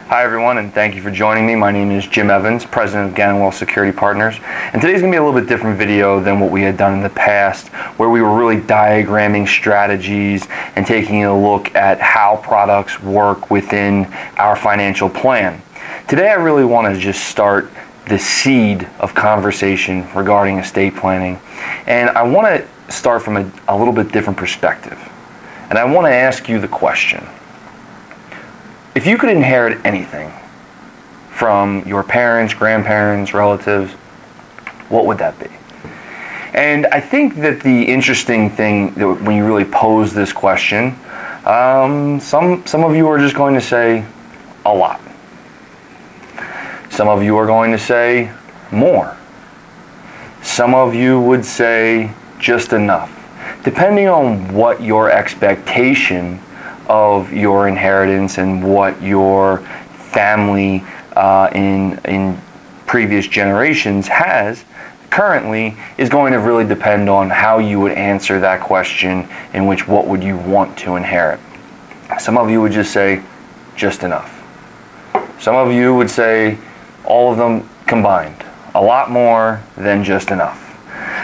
Hi everyone, and thank you for joining me. My name is Jim Evans, President of Gannon Wealth Security Partners, and today's going to be a little bit different video than what we had done in the past, where we were really diagramming strategies and taking a look at how products work within our financial plan. Today I really want to just start the seed of conversation regarding estate planning, and I want to start from a little bit different perspective. And I want to ask you the question: if you could inherit anything from your parents, grandparents, relatives, what would that be? And I think that the interesting thing that when you really pose this question, some of you are just going to say a lot. Some of you are going to say more. Some of you would say just enough, depending on what your expectation of your inheritance and what your family in previous generations has currently is going to really depend on how you would answer that question, in which what would you want to inherit. Some of you would just say just enough. Some of you would say all of them combined, a lot more than just enough.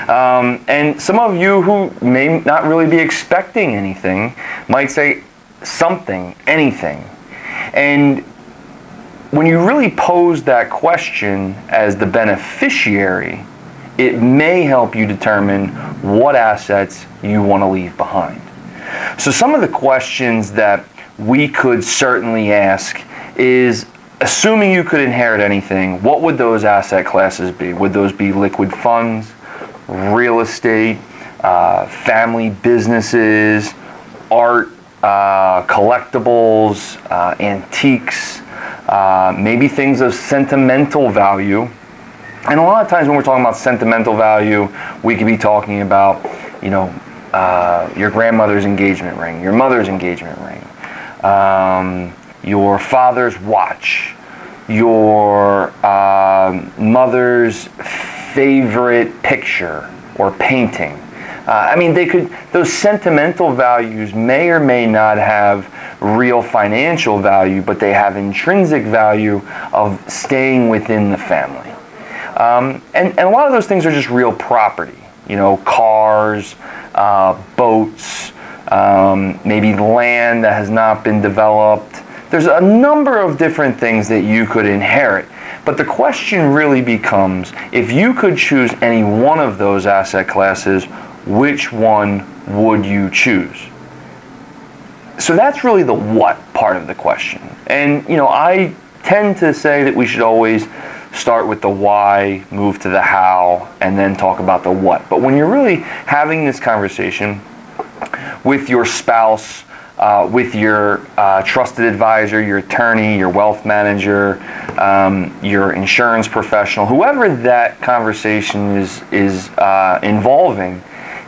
And some of you who may not really be expecting anything might say something, anything. And when you really pose that question as the beneficiary, it may help you determine what assets you want to leave behind. So some of the questions that we could certainly ask is, assuming you could inherit anything, what would those asset classes be? Would those be liquid funds, real estate, family businesses, art, collectibles, antiques, maybe things of sentimental value? And a lot of times when we're talking about sentimental value, we could be talking about, your grandmother's engagement ring, your mother's engagement ring, your father's watch, your mother's favorite picture or painting. Those sentimental values may or may not have real financial value, but they have intrinsic value of staying within the family. And a lot of those things are just real property. Cars, boats, maybe land that has not been developed. There's a number of different things that you could inherit. But the question really becomes, if you could choose any one of those asset classes, which one would you choose? So that's really the what part of the question. And I tend to say that we should always start with the why, move to the how, and then talk about the what. But when you're really having this conversation with your spouse, with your trusted advisor, your attorney, your wealth manager, your insurance professional, whoever that conversation is involving,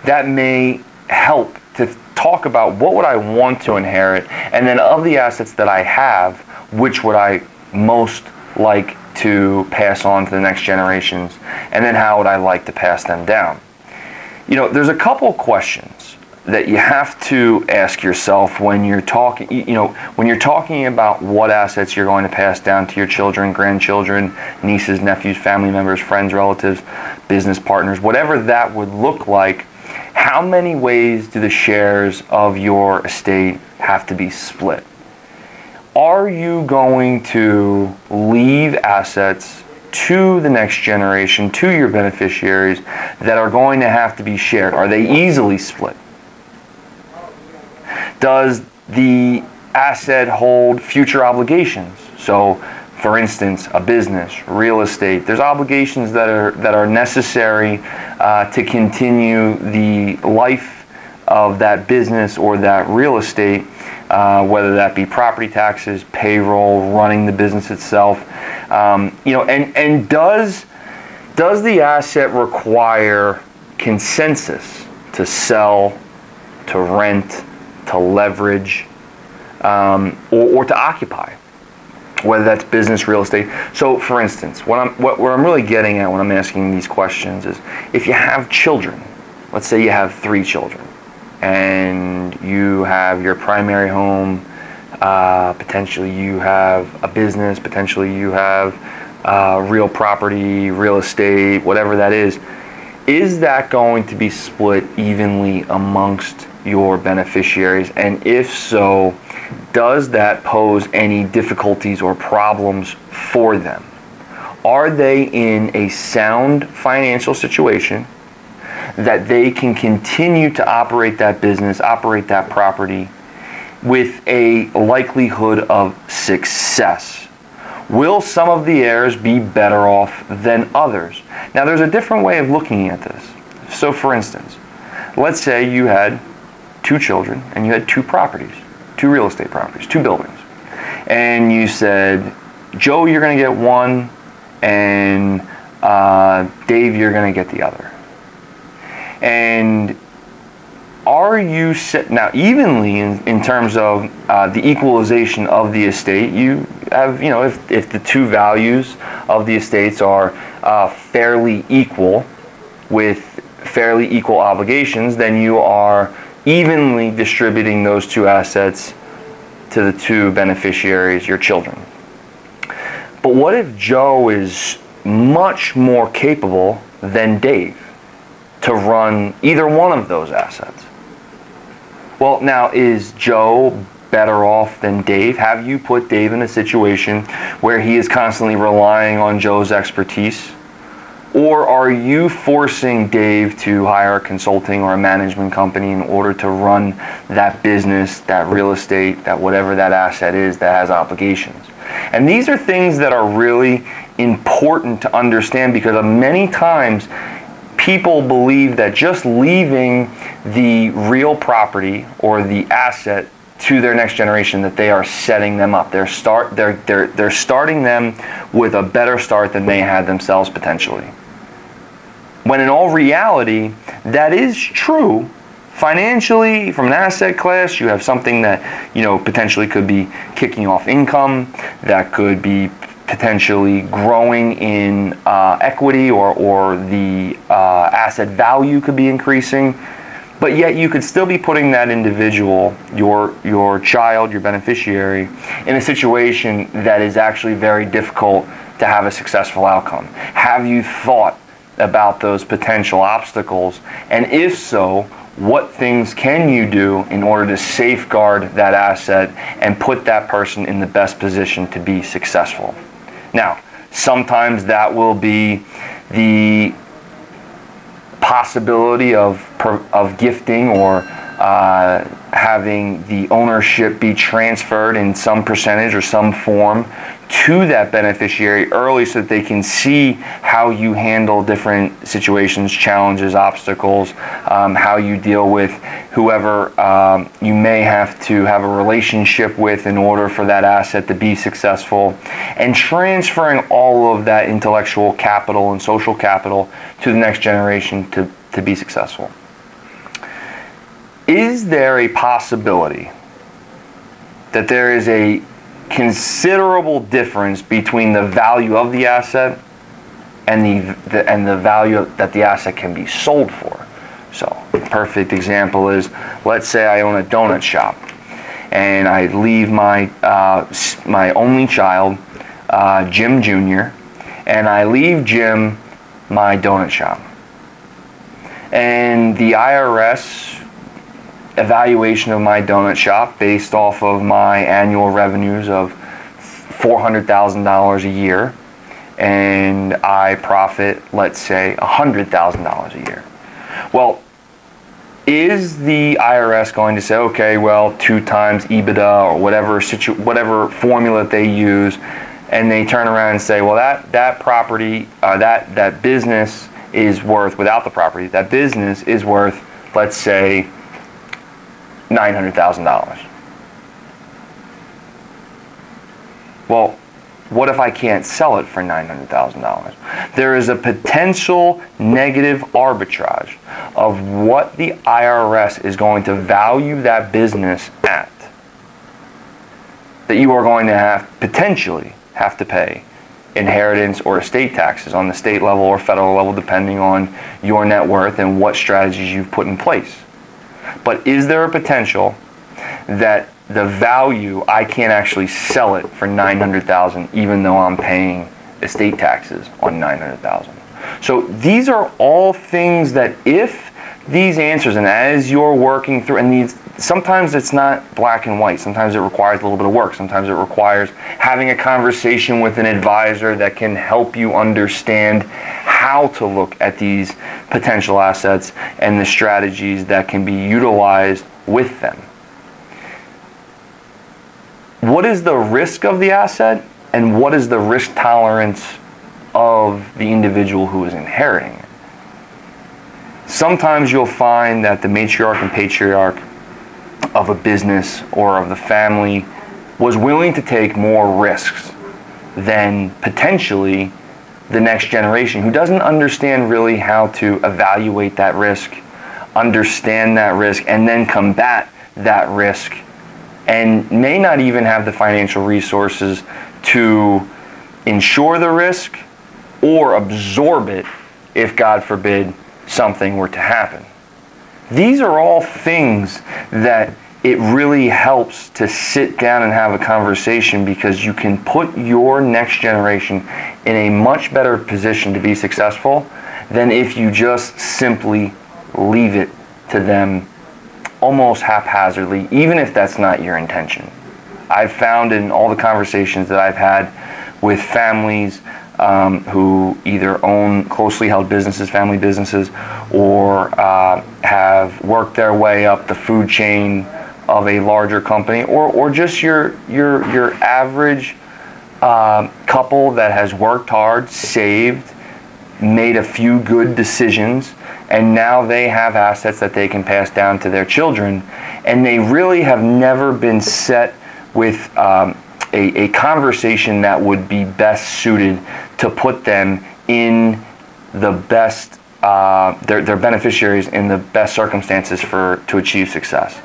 that may help to talk about what would I want to inherit, and then of the assets that I have, which would I most like to pass on to the next generations, and then how would I like to pass them down. There's a couple questions that you have to ask yourself when you're talking, when you're talking about what assets you're going to pass down to your children, grandchildren, nieces, nephews, family members, friends, relatives, business partners, whatever that would look like. How many ways do the shares of your estate have to be split? Are you going to leave assets to the next generation, to your beneficiaries, that are going to have to be shared? Are they easily split? Does the asset hold future obligations? So, for instance, a business, real estate, there's obligations that are necessary to continue the life of that business or that real estate, whether that be property taxes, payroll, running the business itself. And does the asset require consensus to sell, to rent, to leverage, or to occupy, whether that's business, real estate? So, for instance, what I'm really getting at when I'm asking these questions is, if you have children, let's say you have 3 children, and you have your primary home potentially you have a business, potentially you have real property, real estate, whatever that is that going to be split evenly amongst your beneficiaries? And if so, does that pose any difficulties or problems for them? Are they in a sound financial situation that they can continue to operate that business, operate that property with a likelihood of success? Will some of the heirs be better off than others? Now, there's a different way of looking at this. So, for instance, let's say you had 2 children and you had 2 properties, 2 real estate properties, 2 buildings. And you said, Joe, you're going to get one, and Dave, you're going to get the other. And are you set now evenly in terms of the equalization of the estate? You have, if the 2 values of the estates are fairly equal with fairly equal obligations, then you are evenly distributing those 2 assets to the 2 beneficiaries, your children. But what if Joe is much more capable than Dave to run either one of those assets? Well, now, is Joe better off than Dave? Have you put Dave in a situation where he is constantly relying on Joe's expertise? Or are you forcing Dave to hire a consulting or a management company in order to run that business, that real estate, that whatever that asset is that has obligations? And these are things that are really important to understand, because many times people believe that just leaving the real property or the asset to their next generation, that they are setting them up. They're starting them with a better start than they had themselves potentially. When in all reality, that is true. Financially, from an asset class, you have something that potentially could be kicking off income, that could be potentially growing in equity, or the asset value could be increasing, but yet you could still be putting that individual, your child, your beneficiary, in a situation that is actually very difficult to have a successful outcome. Have you thought about those potential obstacles? And if so, what things can you do in order to safeguard that asset and put that person in the best position to be successful? Now, sometimes that will be the possibility of gifting or having the ownership be transferred in some percentage or some form to that beneficiary early, so that they can see how you handle different situations, challenges, obstacles, how you deal with whoever you may have to have a relationship with in order for that asset to be successful, and transferring all of that intellectual capital and social capital to the next generation to be successful. Is there a possibility that there is a considerable difference between the value of the asset and the value that the asset can be sold for? So, a perfect example is, let's say I own a donut shop, and I leave my my only child, Jim Jr., and I leave Jim my donut shop. And the IRS evaluation of my donut shop, based off of my annual revenues of $400,000 a year, and I profit, let's say, $100,000 a year. Well, is the IRS going to say, okay, well, 2 times EBITDA or whatever formula they use, and they turn around and say, well, that property, that business is worth, without the property, that business is worth, let's say, $900,000. Well, what if I can't sell it for $900,000? There is a potential negative arbitrage of what the IRS is going to value that business at, that you are going to potentially have to pay inheritance or estate taxes on the state level or federal level, depending on your net worth and what strategies you've put in place. But is there a potential that the value, I can't actually sell it for $900,000, even though I'm paying estate taxes on $900,000. So these are all things that if these answers, and as you're working through, and these, sometimes it's not black and white. Sometimes it requires a little bit of work. Sometimes it requires having a conversation with an advisor that can help you understand how to look at these potential assets and the strategies that can be utilized with them. What is the risk of the asset, and what is the risk tolerance of the individual who is inheriting it? Sometimes you'll find that the matriarch and patriarch of a business or of the family was willing to take more risks than potentially the next generation, who doesn't understand really how to evaluate that risk, understand that risk, and then combat that risk, and may not even have the financial resources to insure the risk or absorb it if, God forbid, something were to happen. These are all things that it really helps to sit down and have a conversation, because you can put your next generation in a much better position to be successful than if you just simply leave it to them almost haphazardly, even if that's not your intention. I've found in all the conversations that I've had with families who either own closely held businesses, family businesses, or have worked their way up the food chain of a larger company, or just your average couple that has worked hard, saved, made a few good decisions, and now they have assets that they can pass down to their children, and they really have never been set with a conversation that would be best suited to put them in the best, their beneficiaries in the best circumstances to achieve success.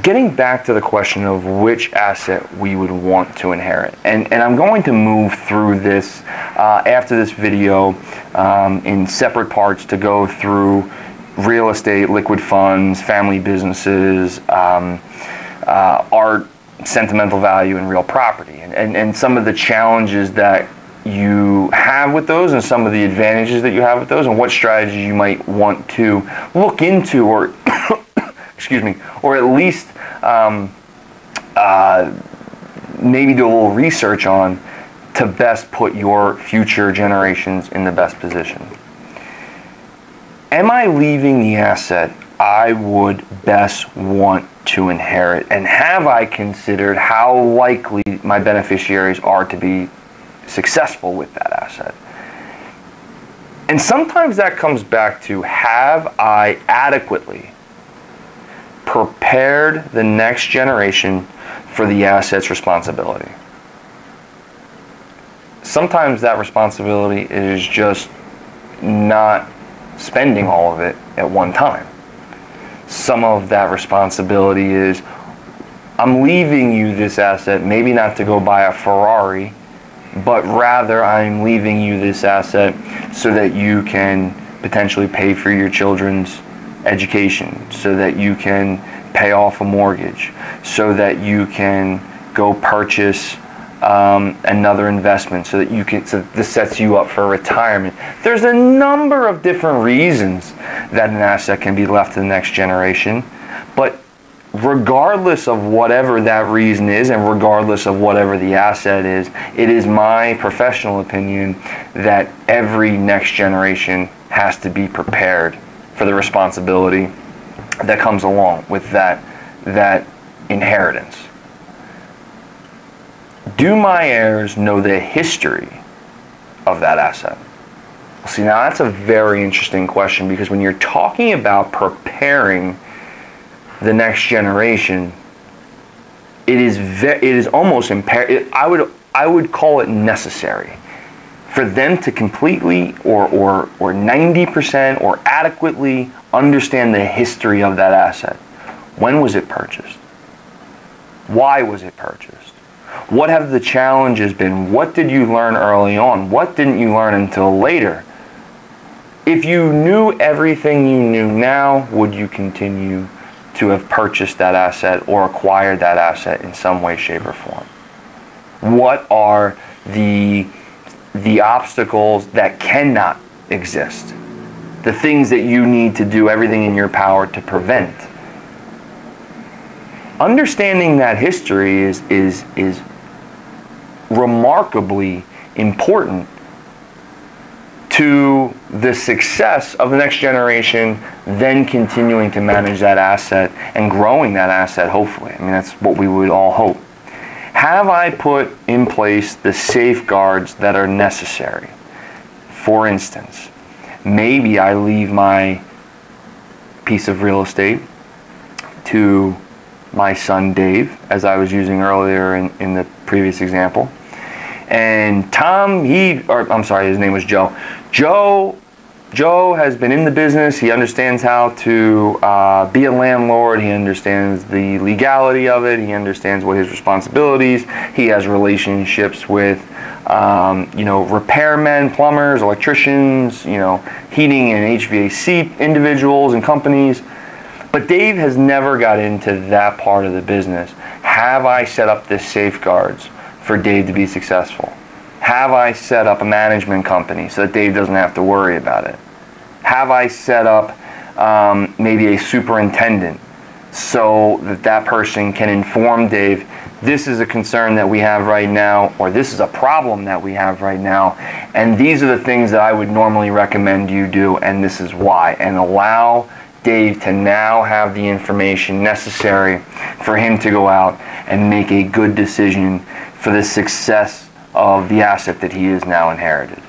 Getting back to the question of which asset we would want to inherit, and I'm going to move through this after this video in separate parts to go through real estate, liquid funds, family businesses, art, sentimental value, and real property, and some of the challenges that you have with those, and some of the advantages that you have with those, and what strategies you might want to look into, or excuse me, or at least maybe do a little research on to best put your future generations in the best position. Am I leaving the asset I would best want to inherit? And have I considered how likely my beneficiaries are to be successful with that asset? And sometimes that comes back to, have I adequately prepared the next generation for the asset's responsibility? Sometimes that responsibility is just not spending all of it at one time. Some of that responsibility is, I'm leaving you this asset, maybe not to go buy a Ferrari, but rather I'm leaving you this asset so that you can potentially pay for your children's education, so that you can pay off a mortgage, so that you can go purchase another investment, so that you can, so this sets you up for retirement. There's a number of different reasons that an asset can be left to the next generation, but regardless of whatever that reason is, and regardless of whatever the asset is, it is my professional opinion that every next generation has to be prepared for the responsibility that comes along with that inheritance. Do my heirs know the history of that asset? See, now that's a very interesting question, because when you're talking about preparing the next generation, it is almost imperative. I would call it necessary for them to completely or 90% or adequately understand the history of that asset. When was it purchased? Why was it purchased? What have the challenges been? What did you learn early on? What didn't you learn until later? If you knew everything you knew now, would you continue to have purchased that asset or acquired that asset in some way, shape, or form? What are the obstacles that cannot exist? The things that you need to do everything in your power to prevent. Understanding that history is remarkably important to the success of the next generation, then continuing to manage that asset and growing that asset, hopefully. I mean, that's what we would all hope. Have I put in place the safeguards that are necessary? For instance, maybe I leave my piece of real estate to my son Dave, as I was using earlier in the previous example. And Tom, his name was Joe. Joe has been in the business. He understands how to be a landlord. He understands the legality of it. He understands what his responsibilities. He has relationships with, repairmen, plumbers, electricians, heating and HVAC individuals and companies. But Dave has never got into that part of the business. Have I set up the safeguards for Dave to be successful? Have I set up a management company so that Dave doesn't have to worry about it? Have I set up maybe a superintendent so that that person can inform Dave, this is a concern that we have right now, or this is a problem that we have right now, and these are the things that I would normally recommend you do, and this is why, and allow Dave to now have the information necessary for him to go out and make a good decision for the success of the asset that he has now inherited.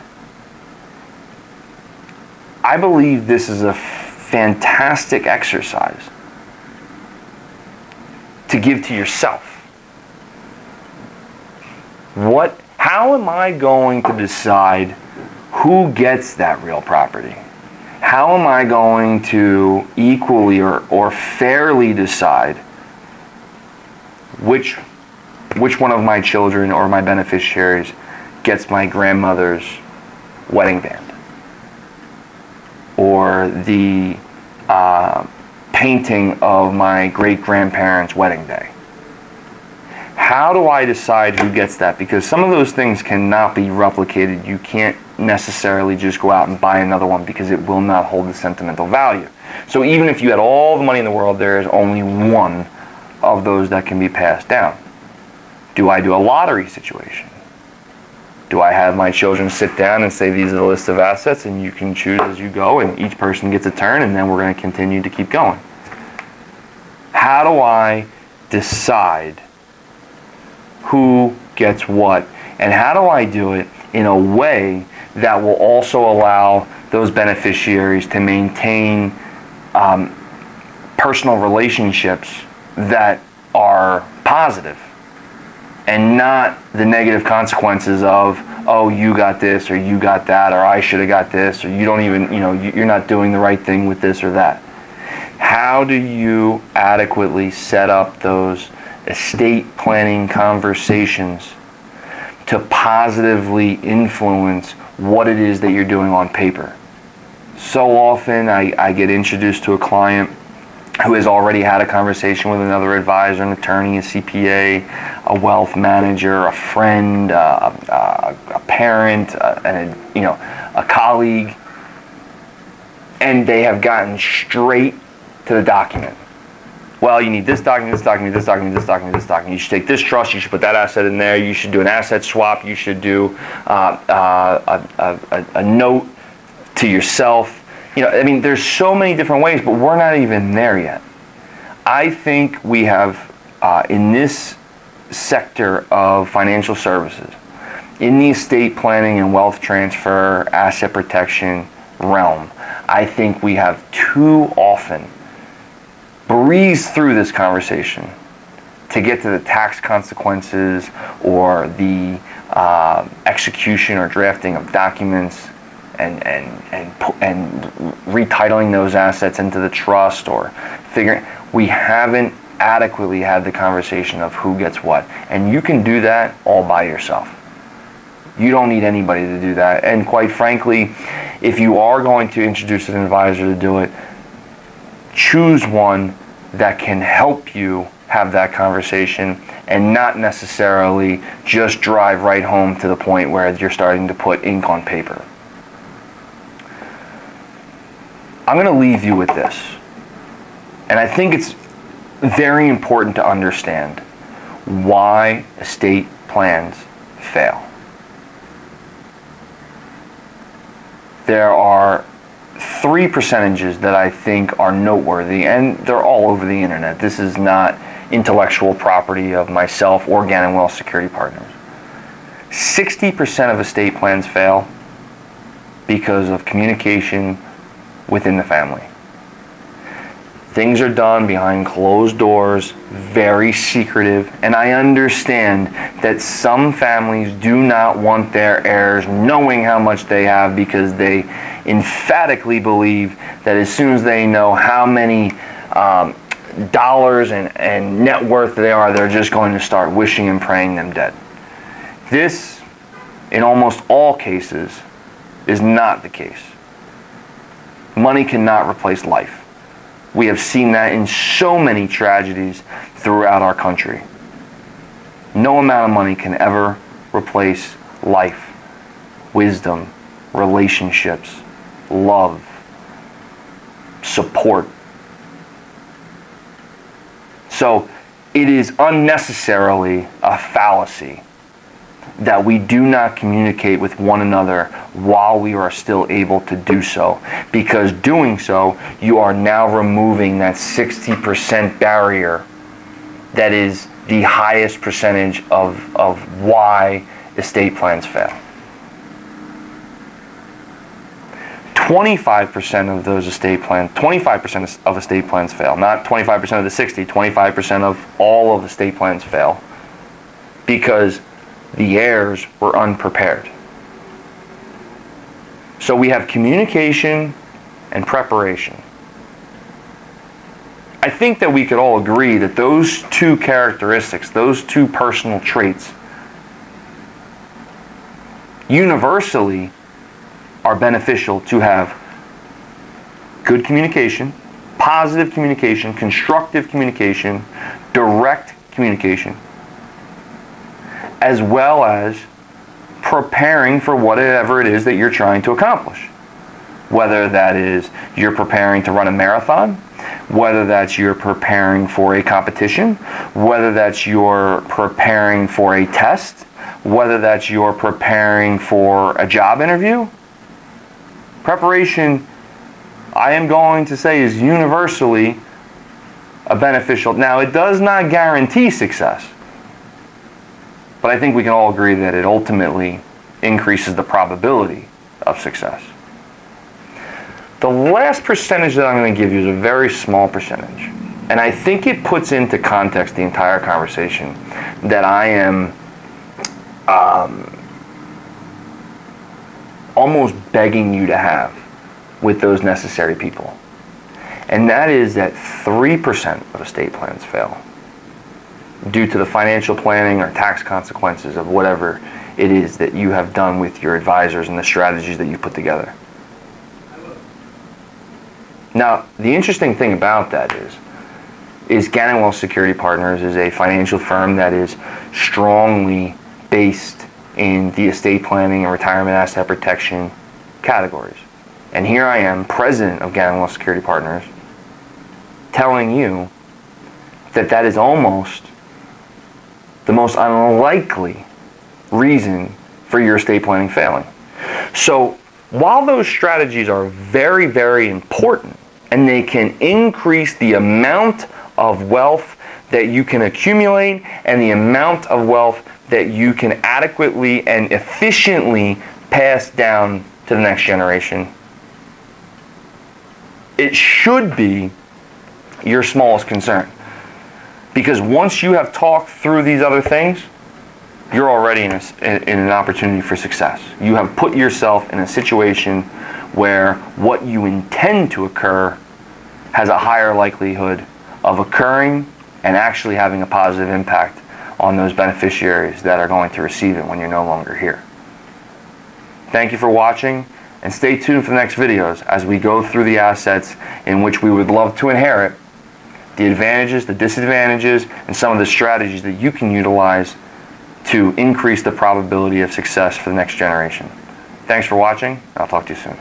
I believe this is a fantastic exercise to give to yourself. How am I going to decide who gets that real property? How am I going to equally or fairly decide which one of my children or my beneficiaries gets my grandmother's wedding band, or the painting of my great-grandparents' wedding day? How do I decide who gets that? Because some of those things cannot be replicated. You can't necessarily just go out and buy another one because it will not hold the sentimental value. So even if you had all the money in the world, there is only one of those that can be passed down. Do I do a lottery situation? Do I have my children sit down and say, these are the list of assets and you can choose as you go, and each person gets a turn, and then we're going to continue to keep going? How do I decide who gets what, and how do I do it in a way that will also allow those beneficiaries to maintain personal relationships that are positive, and not the negative consequences of, oh, you got this, or you got that, or I should have got this, or you don't even, you're not doing the right thing with this or that. How do you adequately set up those estate planning conversations to positively influence what it is that you're doing on paper? So often I get introduced to a client who has already had a conversation with another advisor, an attorney, a CPA, a wealth manager, a friend, a parent, a colleague, and they have gotten straight to the document. Well, you need this document, this document, this document, this document, this document. You should take this trust, you should put that asset in there, you should do an asset swap, you should do a note to yourself. There's so many different ways, but we're not even there yet. I think we have, in this sector of financial services, in the estate planning and wealth transfer, asset protection realm, I think we have too often breezed through this conversation to get to the tax consequences or the execution or drafting of documents and retitling those assets into the trust, or figuring. We haven't adequately had the conversation of who gets what, and you can do that all by yourself. You don't need anybody to do that, and quite frankly, if you are going to introduce an advisor to do it, choose one that can help you have that conversation and not necessarily just drive right home to the point where you're starting to put ink on paper. I'm going to leave you with this, and I think it's very important to understand why estate plans fail. There are 3 percentages that I think are noteworthy, and they're all over the internet. This is not intellectual property of myself or Gannon Wealth Security Partners. 60% of estate plans fail because of communication within the family. Things are done behind closed doors, very secretive, and I understand that some families do not want their heirs knowing how much they have because they emphatically believe that as soon as they know how many dollars and net worth they are, they're just going to start wishing and praying them dead. This, in almost all cases, is not the case. Money cannot replace life. We have seen that in so many tragedies throughout our country. No amount of money can ever replace life, wisdom, relationships, love, support. So it is unnecessarily a fallacy that we do not communicate with one another while we are still able to do so, because doing so, you are now removing that 60% barrier that is the highest percentage of why estate plans fail. 25% of those estate plans, 25% of estate plans fail, not 25% of the 60, 25% of all of the estate plans fail because the heirs were unprepared. So we have communication and preparation. I think that we could all agree that those 2 characteristics, those 2 personal traits, universally are beneficial to have good communication, positive communication, constructive communication, direct communication, as well as preparing for whatever it is that you're trying to accomplish. Whether that is you're preparing to run a marathon, whether that's you're preparing for a competition, whether that's you're preparing for a test, whether that's you're preparing for a job interview. Preparation, I am going to say, is universally a beneficial. Now, it does not guarantee success, but I think we can all agree that it ultimately increases the probability of success. The last percentage that I'm going to give you is a very small percentage, and I think it puts into context the entire conversation that I am almost begging you to have with those necessary people. And that is that 3% of estate plans fail due to the financial planning or tax consequences of whatever it is that you have done with your advisors and the strategies that you put together. Now, the interesting thing about that is Gannon Wealth Security Partners is a financial firm that is strongly based in the estate planning and retirement asset protection categories. And here I am, president of Gannon Wealth Security Partners, telling you that that is almost the most unlikely reason for your estate planning failing. So while those strategies are very, very important, and they can increase the amount of wealth that you can accumulate and the amount of wealth that you can adequately and efficiently pass down to the next generation, it should be your smallest concern. Because once you have talked through these other things, you're already in an opportunity for success. You have put yourself in a situation where what you intend to occur has a higher likelihood of occurring and actually having a positive impact on those beneficiaries that are going to receive it when you're no longer here. Thank you for watching, And stay tuned for the next videos as we go through the assets in which we would love to inherit, the advantages, the disadvantages, and some of the strategies that you can utilize to increase the probability of success for the next generation. Thanks for watching. I'll talk to you soon.